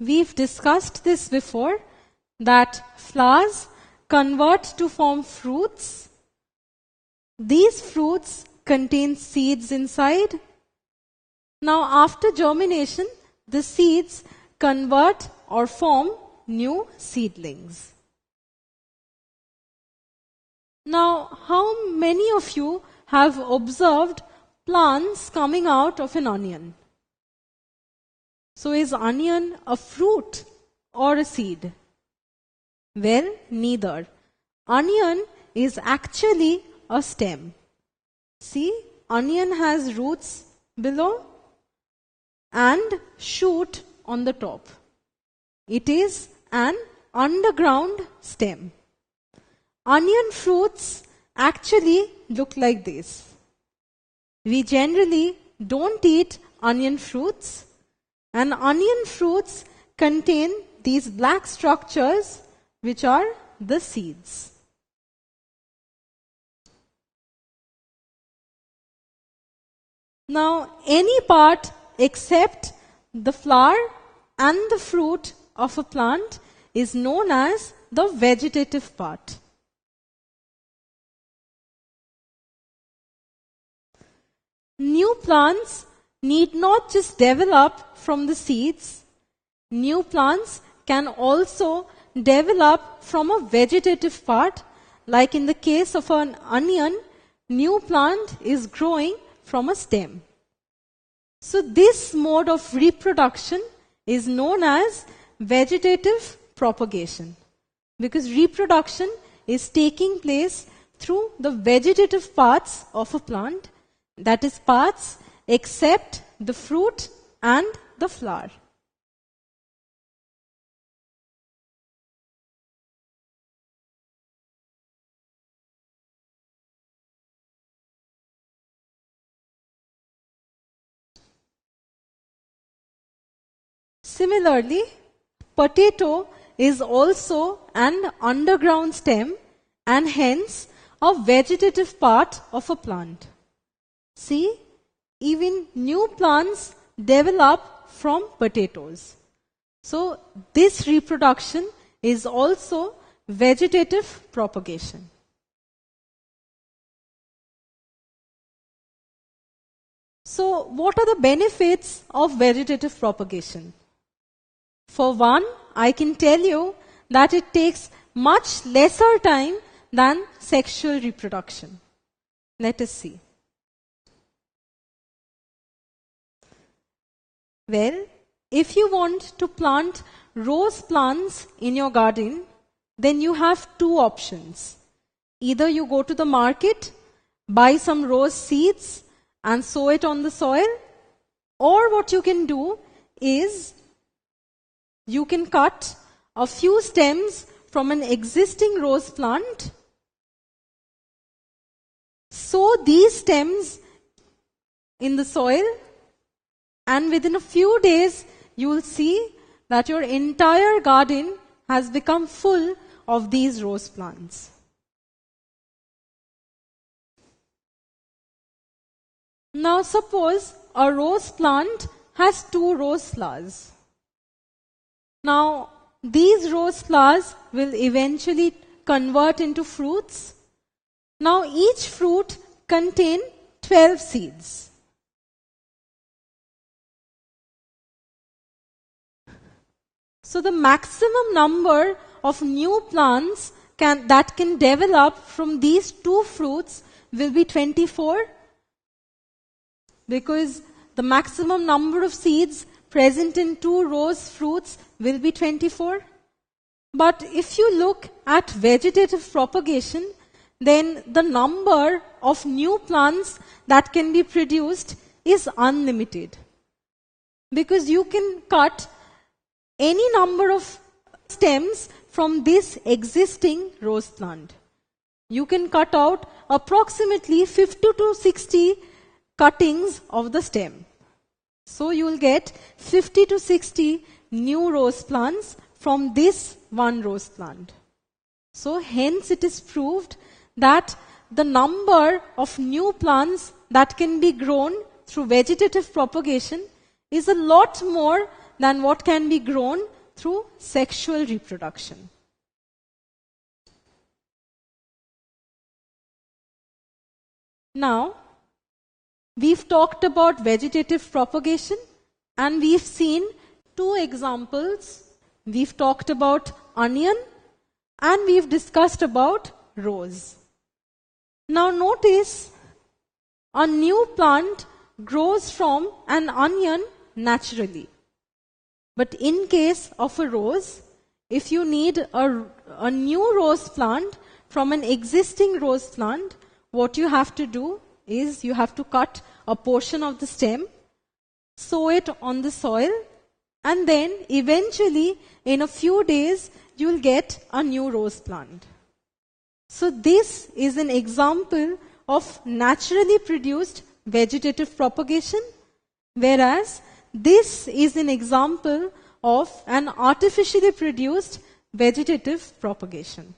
We've discussed this before, that flowers convert to form fruits. These fruits contain seeds inside. Now, after germination, the seeds convert or form new seedlings. Now, how many of you have observed plants coming out of an onion? So, is onion a fruit or a seed? Well, neither. Onion is actually a stem. See, onion has roots below and shoot on the top. It is an underground stem. Onion fruits actually look like this. We generally don't eat onion fruits, and onion fruits contain these black structures which are the seeds. Now, any part except the flower and the fruit of a plant is known as the vegetative part. New plants need not just develop from the seeds. New plants can also develop from a vegetative part. Like in the case of an onion, new plant is growing from a stem. So this mode of reproduction is known as vegetative propagation, because reproduction is taking place through the vegetative parts of a plant, that is, parts except the fruit and the flower. Similarly, potato is also an underground stem and hence a vegetative part of a plant. See, even new plants develop from potatoes. So, this reproduction is also vegetative propagation. So, what are the benefits of vegetative propagation? For one, I can tell you that it takes much lesser time than sexual reproduction. Let us see. Well, if you want to plant rose plants in your garden, then you have two options. Either you go to the market, buy some rose seeds and sow it on the soil, or what you can do is you can cut a few stems from an existing rose plant, sow these stems in the soil, and within a few days you will see that your entire garden has become full of these rose plants. Now suppose a rose plant has 2 rose flowers. Now these rose flowers will eventually convert into fruits. Now each fruit contains 12 seeds. So the maximum number of new plants that can develop from these 2 fruits will be 24, because the maximum number of seeds present in 2 rose fruits will be 24. But if you look at vegetative propagation, then the number of new plants that can be produced is unlimited, because you can cut any number of stems from this existing rose plant. You can cut out approximately 50 to 60 cuttings of the stem. So you will get 50 to 60 new rose plants from this one rose plant. So hence it is proved that the number of new plants that can be grown through vegetative propagation is a lot more than what can be grown through sexual reproduction. Now, we've talked about vegetative propagation and we've seen two examples. We've talked about onion and we've discussed about rose. Now notice, a new plant grows from an onion naturally. But in case of a rose, if you need a new rose plant from an existing rose plant, what you have to do is you have to cut a portion of the stem, sow it on the soil, and then eventually in a few days you will get a new rose plant. So this is an example of naturally produced vegetative propagation, whereas this is an example of an artificially produced vegetative propagation.